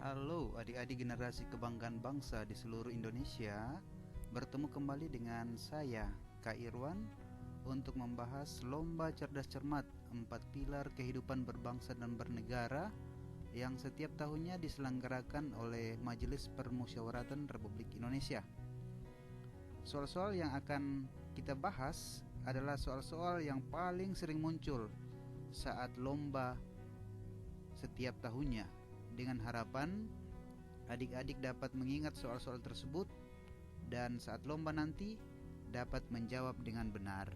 Halo adik-adik generasi kebanggaan bangsa di seluruh Indonesia. Bertemu kembali dengan saya, Kak Irwan, untuk membahas Lomba Cerdas Cermat 4 Pilar Kehidupan Berbangsa dan Bernegara yang setiap tahunnya diselenggarakan oleh Majelis Permusyawaratan Republik Indonesia. Soal-soal yang akan kita bahas adalah soal-soal yang paling sering muncul saat lomba setiap tahunnya, dengan harapan adik-adik dapat mengingat soal-soal tersebut dan saat lomba nanti dapat menjawab dengan benar.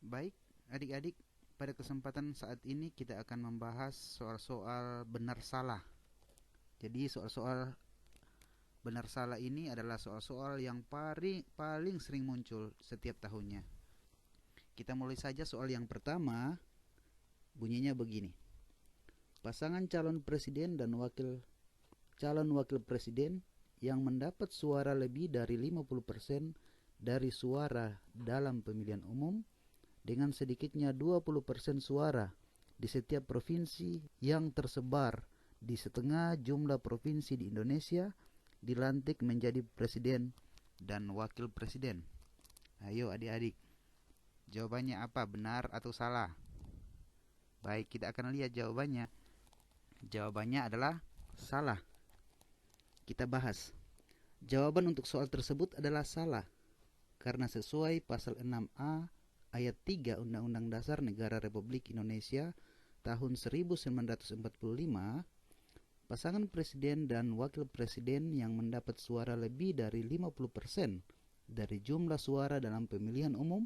Baik, adik-adik, pada kesempatan saat ini kita akan membahas soal-soal benar salah. Jadi soal-soal benar salah ini adalah soal-soal yang paling sering muncul setiap tahunnya. Kita mulai saja soal yang pertama. Bunyinya begini. Pasangan calon presiden dan calon wakil presiden yang mendapat suara lebih dari 50% dari suara dalam pemilihan umum dengan sedikitnya 20% suara di setiap provinsi yang tersebar di setengah jumlah provinsi di Indonesia dilantik menjadi presiden dan wakil presiden. Ayo adik-adik, jawabannya apa? Benar atau salah? Baik, kita akan lihat jawabannya. Jawabannya adalah salah. Kita bahas. Jawaban untuk soal tersebut adalah salah, karena sesuai pasal 6A ayat 3 Undang-Undang Dasar Negara Republik Indonesia tahun 1945, pasangan presiden dan wakil presiden yang mendapat suara lebih dari 50% dari jumlah suara dalam pemilihan umum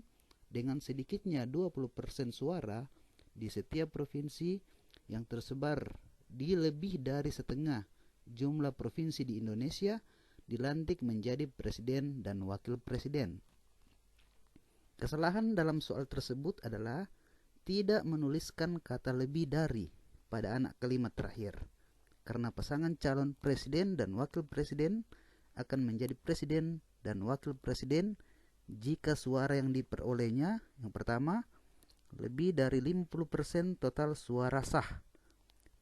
dengan sedikitnya 20% suara di setiap provinsi yang tersebar di lebih dari setengah jumlah provinsi di Indonesia dilantik menjadi presiden dan wakil presiden. Kesalahan dalam soal tersebut adalah tidak menuliskan kata lebih dari pada anak kalimat terakhir, karena pasangan calon presiden dan wakil presiden akan menjadi presiden dan wakil presiden jika suara yang diperolehnya, yang pertama, lebih dari 50% total suara sah.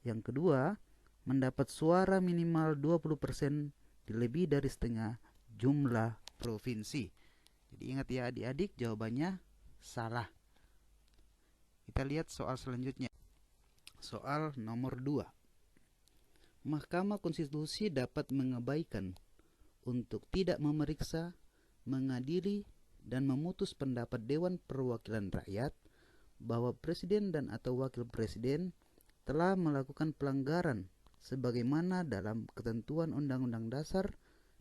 Yang kedua, mendapat suara minimal 20% di lebih dari setengah jumlah provinsi. Jadi ingat ya adik-adik, jawabannya salah. Kita lihat soal selanjutnya. Soal nomor 2. Mahkamah Konstitusi dapat mengabaikan untuk tidak memeriksa, mengadili, dan memutus pendapat Dewan Perwakilan Rakyat bahwa presiden dan atau wakil presiden telah melakukan pelanggaran sebagaimana dalam ketentuan Undang-Undang Dasar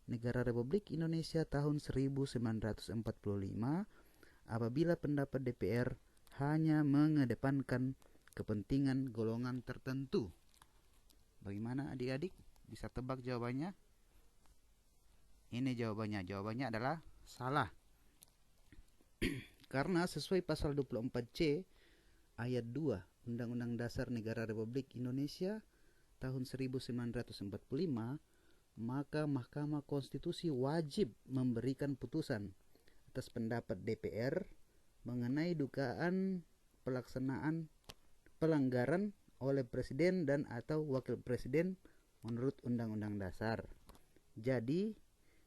Negara Republik Indonesia tahun 1945 apabila pendapat DPR hanya mengedepankan kepentingan golongan tertentu. Bagaimana adik-adik? Bisa tebak jawabannya? Ini jawabannya. Jawabannya adalah salah. Karena sesuai pasal 24C ayat 2 Undang-Undang Dasar Negara Republik Indonesia tahun 1945, maka Mahkamah Konstitusi wajib memberikan putusan atas pendapat DPR mengenai dugaan pelaksanaan pelanggaran oleh presiden dan atau wakil presiden menurut Undang-Undang Dasar. Jadi,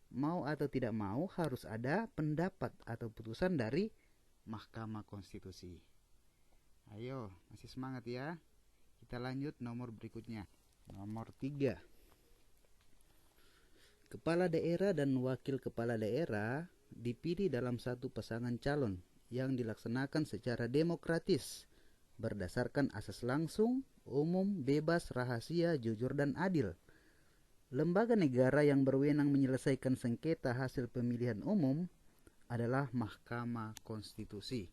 mau atau tidak mau harus ada pendapat atau putusan dari Mahkamah Konstitusi. Ayo, masih semangat ya. Kita lanjut nomor berikutnya. Nomor 3. Kepala daerah dan wakil kepala daerah dipilih dalam satu pasangan calon yang dilaksanakan secara demokratis berdasarkan asas langsung, umum, bebas, rahasia, jujur, dan adil. Lembaga negara yang berwenang menyelesaikan sengketa hasil pemilihan umum adalah Mahkamah Konstitusi.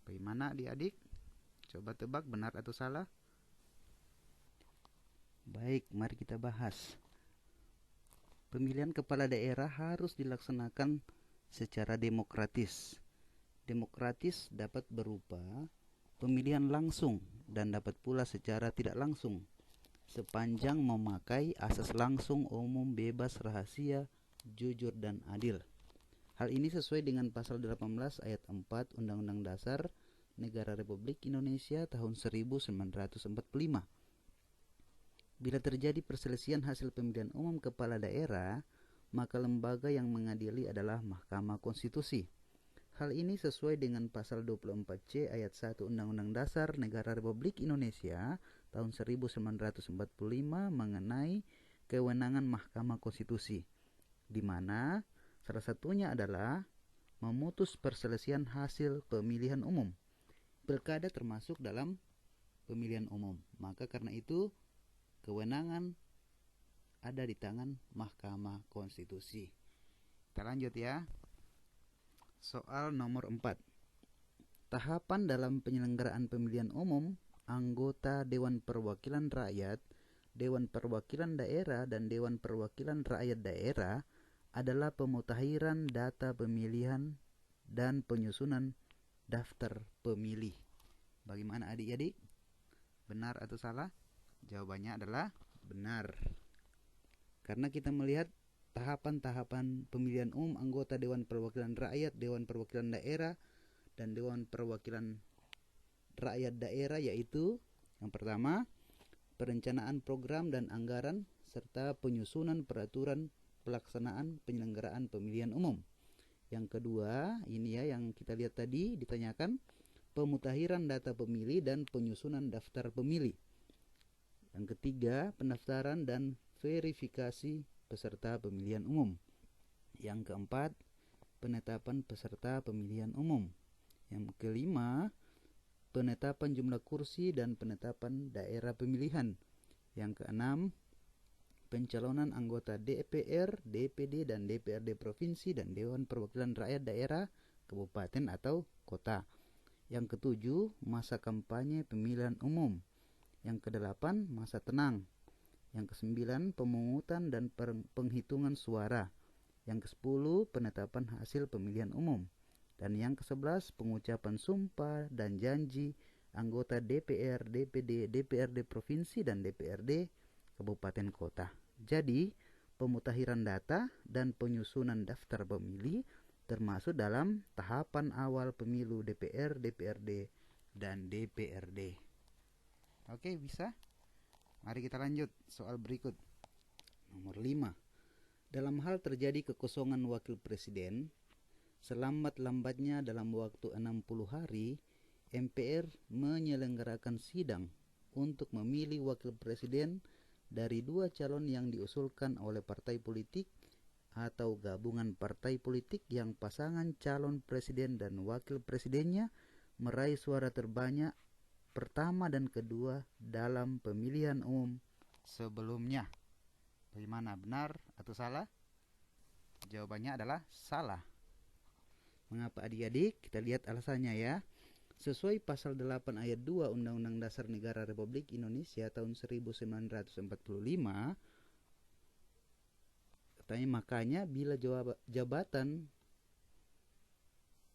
Bagaimana adik-adik? Coba tebak benar atau salah? Baik, mari kita bahas. Pemilihan kepala daerah harus dilaksanakan secara demokratis. Demokratis dapat berupa pemilihan langsung dan dapat pula secara tidak langsung, sepanjang memakai asas langsung, umum, bebas, rahasia, jujur, dan adil. Hal ini sesuai dengan pasal 18 ayat 4 Undang-Undang Dasar Negara Republik Indonesia tahun 1945. Bila terjadi perselisihan hasil pemilihan umum kepala daerah, maka lembaga yang mengadili adalah Mahkamah Konstitusi. Hal ini sesuai dengan pasal 24C ayat 1 Undang-Undang Dasar Negara Republik Indonesia tahun 1945 mengenai kewenangan Mahkamah Konstitusi, di mana salah satunya adalah memutus perselisihan hasil pemilihan umum. Pilkada termasuk dalam pemilihan umum. Maka karena itu kewenangan ada di tangan Mahkamah Konstitusi. Kita lanjut ya. Soal nomor 4. Tahapan dalam penyelenggaraan pemilihan umum anggota Dewan Perwakilan Rakyat, Dewan Perwakilan Daerah, dan Dewan Perwakilan Rakyat Daerah adalah pemutahiran data pemilihan dan penyusunan daftar pemilih. Bagaimana adik-adik? Benar atau salah? Jawabannya adalah benar. Karena kita melihat tahapan-tahapan pemilihan umum anggota Dewan Perwakilan Rakyat, Dewan Perwakilan Daerah, dan Dewan Perwakilan Rakyat Daerah, yaitu yang pertama, perencanaan program dan anggaran serta penyusunan peraturan pelaksanaan penyelenggaraan pemilihan umum. Yang kedua, ini ya yang kita lihat tadi ditanyakan, pemutahiran data pemilih dan penyusunan daftar pemilih. Yang ketiga, pendaftaran dan verifikasi peserta pemilihan umum. Yang keempat, penetapan peserta pemilihan umum. Yang kelima, penetapan jumlah kursi dan penetapan daerah pemilihan. Yang keenam, pencalonan anggota DPR, DPD, dan DPRD provinsi dan Dewan Perwakilan Rakyat Daerah, kabupaten atau kota. Yang ketujuh, masa kampanye pemilihan umum. Yang kedelapan, masa tenang. Yang kesembilan, pemungutan dan penghitungan suara. Yang kesepuluh, penetapan hasil pemilihan umum. Dan yang kesebelas, pengucapan sumpah dan janji anggota DPR, DPD, DPRD provinsi, dan DPRD kabupaten kota. Jadi, pemutahiran data dan penyusunan daftar pemilih termasuk dalam tahapan awal pemilu DPR, DPRD, dan DPRD. Oke, bisa? Mari kita lanjut soal berikut. Nomor 5. Dalam hal terjadi kekosongan wakil presiden, selambat-lambatnya dalam waktu 60 hari, MPR menyelenggarakan sidang untuk memilih wakil presiden dari dua calon yang diusulkan oleh partai politik atau gabungan partai politik yang pasangan calon presiden dan wakil presidennya meraih suara terbanyak pertama dan kedua dalam pemilihan umum sebelumnya. Bagaimana, benar atau salah? Jawabannya adalah salah. Mengapa adik-adik? Kita lihat alasannya ya. Sesuai pasal 8 ayat 2 Undang-Undang Dasar Negara Republik Indonesia tahun 1945, katanya makanya bila jabatan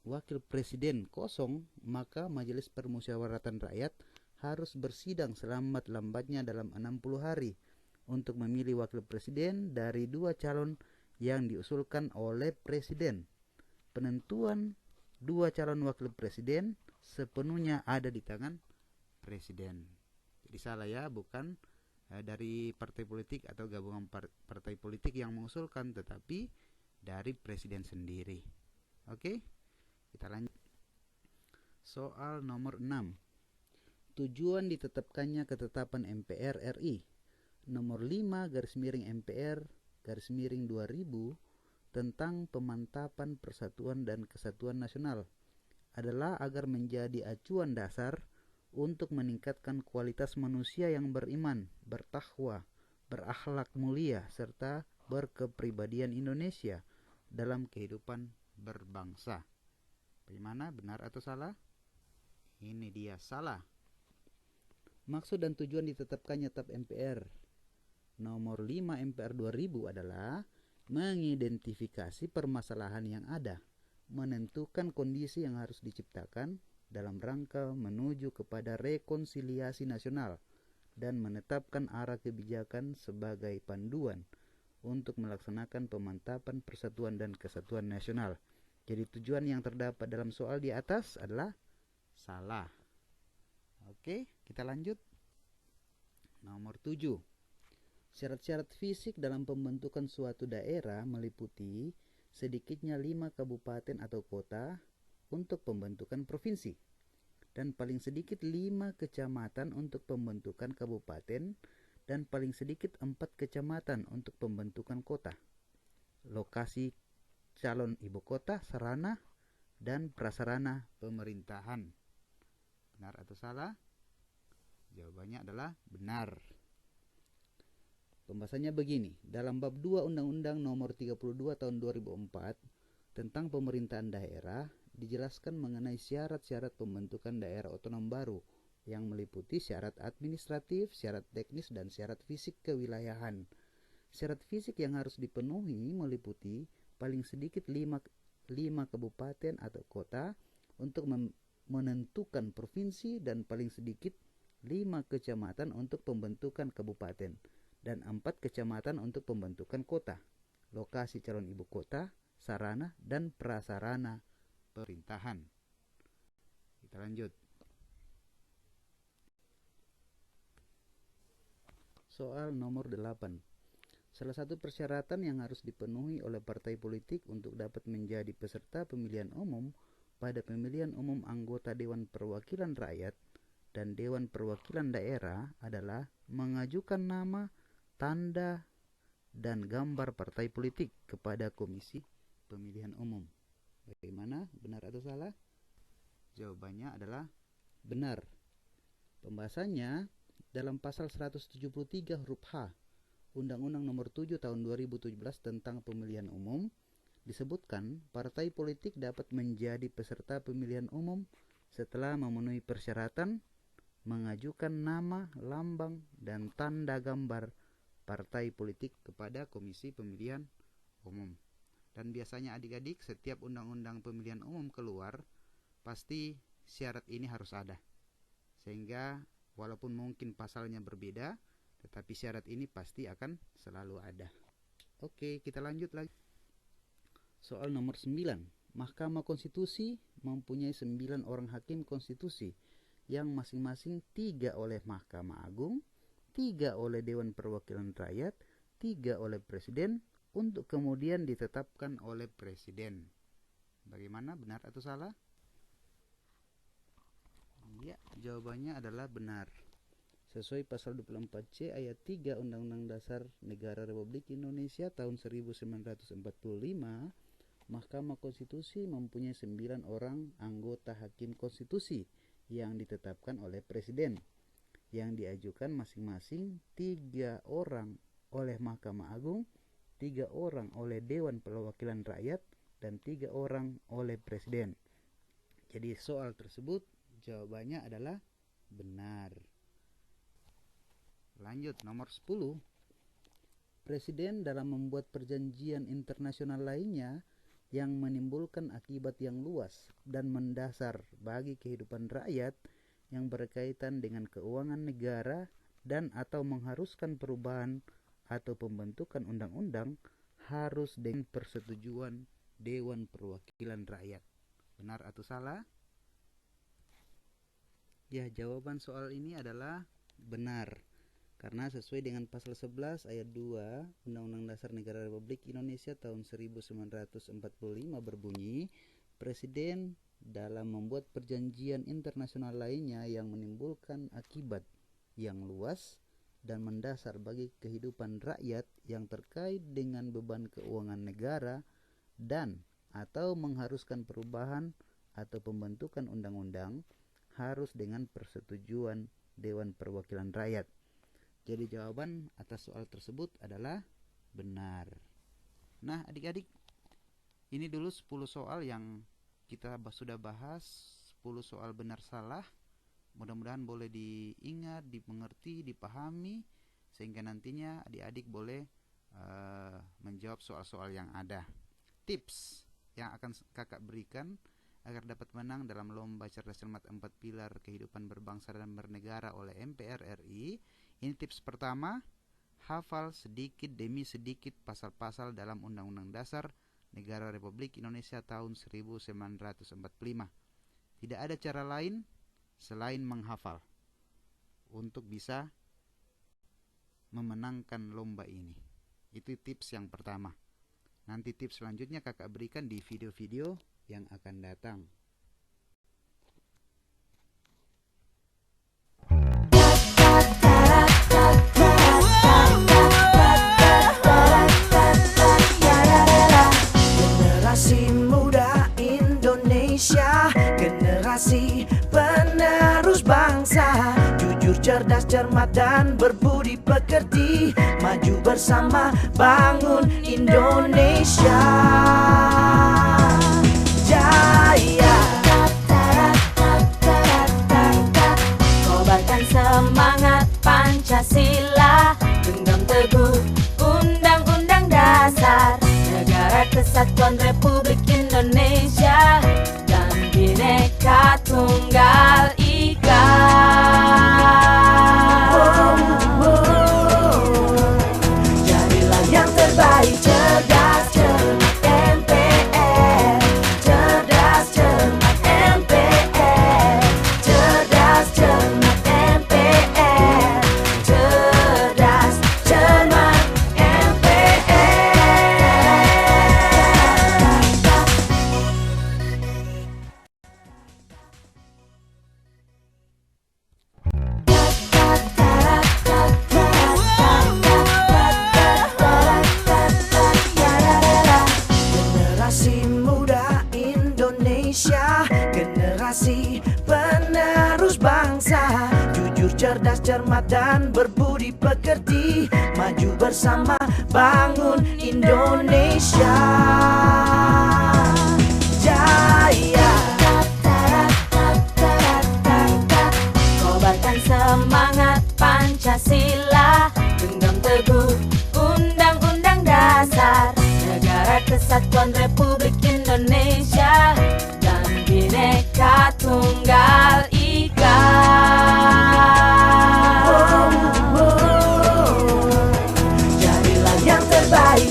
wakil presiden kosong, maka Majelis Permusyawaratan Rakyat harus bersidang selambat-lambatnya dalam 60 hari untuk memilih wakil presiden dari dua calon yang diusulkan oleh presiden. Penentuan dua calon wakil presiden sepenuhnya ada di tangan presiden. Jadi salah ya, bukan dari partai politik atau gabungan partai politik yang mengusulkan, tetapi dari presiden sendiri. Oke? Kita lanjut. Soal nomor 6. Tujuan ditetapkannya ketetapan MPR RI nomor 5 garis miring MPR garis miring 2000 tentang pemantapan persatuan dan kesatuan nasional adalah agar menjadi acuan dasar untuk meningkatkan kualitas manusia yang beriman, bertakwa, berakhlak mulia, serta berkepribadian Indonesia dalam kehidupan berbangsa. Bagaimana, benar atau salah? Ini dia salah. Maksud dan tujuan ditetapkannya TAP MPR nomor 5 MPR 2000 adalah mengidentifikasi permasalahan yang ada, menentukan kondisi yang harus diciptakan dalam rangka menuju kepada rekonsiliasi nasional, dan menetapkan arah kebijakan sebagai panduan untuk melaksanakan pemantapan persatuan dan kesatuan nasional. Jadi tujuan yang terdapat dalam soal di atas adalah salah. Oke, kita lanjut. Nomor 7. Syarat-syarat fisik dalam pembentukan suatu daerah meliputi sedikitnya 5 kabupaten atau kota untuk pembentukan provinsi, dan paling sedikit 5 kecamatan untuk pembentukan kabupaten, dan paling sedikit 4 kecamatan untuk pembentukan kota. Lokasi calon ibu kota, sarana dan prasarana pemerintahan. Benar atau salah? Jawabannya adalah benar. Pembahasannya begini, dalam bab 2 Undang-Undang nomor 32 tahun 2004 tentang pemerintahan daerah dijelaskan mengenai syarat-syarat pembentukan daerah otonom baru yang meliputi syarat administratif, syarat teknis, dan syarat fisik kewilayahan. Syarat fisik yang harus dipenuhi meliputi paling sedikit 5 kabupaten atau kota untuk menentukan provinsi, dan paling sedikit 5 kecamatan untuk pembentukan kabupaten, dan 4 kecamatan untuk pembentukan kota. Lokasi calon ibu kota, sarana dan prasarana pemerintahan. Kita lanjut. Soal nomor 8. Salah satu persyaratan yang harus dipenuhi oleh partai politik untuk dapat menjadi peserta pemilihan umum pada pemilihan umum anggota Dewan Perwakilan Rakyat dan Dewan Perwakilan Daerah adalah mengajukan nama, tanda, dan gambar partai politik kepada Komisi Pemilihan Umum. Bagaimana? Benar atau salah? Jawabannya adalah benar. Pembahasannya dalam pasal 173 huruf H Undang-Undang nomor 7 tahun 2017 tentang pemilihan umum disebutkan partai politik dapat menjadi peserta pemilihan umum setelah memenuhi persyaratan mengajukan nama, lambang, dan tanda gambar partai politik kepada Komisi Pemilihan Umum. Dan biasanya adik-adik setiap undang-undang pemilihan umum keluar pasti syarat ini harus ada, sehingga walaupun mungkin pasalnya berbeda, tetapi syarat ini pasti akan selalu ada. Oke, kita lanjut lagi. Soal nomor 9. Mahkamah Konstitusi mempunyai 9 orang hakim konstitusi yang masing-masing 3 oleh Mahkamah Agung, 3 oleh Dewan Perwakilan Rakyat, 3 oleh Presiden, untuk kemudian ditetapkan oleh Presiden. Bagaimana, benar atau salah? Ya, jawabannya adalah benar. Sesuai pasal 24C ayat 3 Undang-Undang Dasar Negara Republik Indonesia tahun 1945, Mahkamah Konstitusi mempunyai 9 orang anggota hakim konstitusi yang ditetapkan oleh Presiden, yang diajukan masing-masing 3 orang oleh Mahkamah Agung, 3 orang oleh Dewan Perwakilan Rakyat, dan 3 orang oleh Presiden. Jadi soal tersebut jawabannya adalah benar. Lanjut, nomor 10. Presiden dalam membuat perjanjian internasional lainnya yang menimbulkan akibat yang luas dan mendasar bagi kehidupan rakyat yang berkaitan dengan keuangan negara dan atau mengharuskan perubahan atau pembentukan undang-undang harus dengan persetujuan Dewan Perwakilan Rakyat. Benar atau salah? Ya, jawaban soal ini adalah benar. Karena sesuai dengan pasal 11 ayat 2 Undang-Undang Dasar Negara Republik Indonesia tahun 1945 berbunyi, Presiden dalam membuat perjanjian internasional lainnya yang menimbulkan akibat yang luas dan mendasar bagi kehidupan rakyat yang terkait dengan beban keuangan negara dan atau mengharuskan perubahan atau pembentukan undang-undang harus dengan persetujuan Dewan Perwakilan Rakyat. Jadi jawaban atas soal tersebut adalah benar. Nah, adik-adik, ini dulu 10 soal yang kita sudah bahas, 10 soal benar salah. Mudah-mudahan boleh diingat, dimengerti, dipahami, sehingga nantinya adik-adik boleh menjawab soal-soal yang ada. Tips yang akan kakak berikan agar dapat menang dalam lomba cerdas cermat 4 pilar kehidupan berbangsa dan bernegara oleh MPR RI. Ini tips pertama, hafal sedikit demi sedikit pasal-pasal dalam Undang-Undang Dasar Negara Republik Indonesia tahun 1945. Tidak ada cara lain selain menghafal untuk bisa memenangkan lomba ini. Itu tips yang pertama. Nanti tips selanjutnya kakak berikan di video-video yang akan datang. Generasi muda Indonesia, generasi penerus bangsa, jujur, cerdas, cermat, dan berbudi pekerti, maju bersama bangun Indonesia jaya. Kobarkan semangat Pancasila, genggam teguh Undang-Undang Dasar Negara Kesatuan Republik Indonesia dan Bhinneka Tunggal Ika. Jadilah yang terbaik, cerdas, cermat MPR, cerdas, cermat MPR, cerdas, cermat MPR, cerdas, cermat MPR. Generasi muda Indonesia, generasi penerus bangsa, jujur, cerdas, cermat, dan berbudi pekerti, maju bersama bangun Indonesia jaya. Kobarkan semangat Pancasila, genggam teguh Undang-Undang Dasar Negara Kesatuan Republik Indonesia dan Bhinneka Tunggal Ika. Jadilah yang terbaik,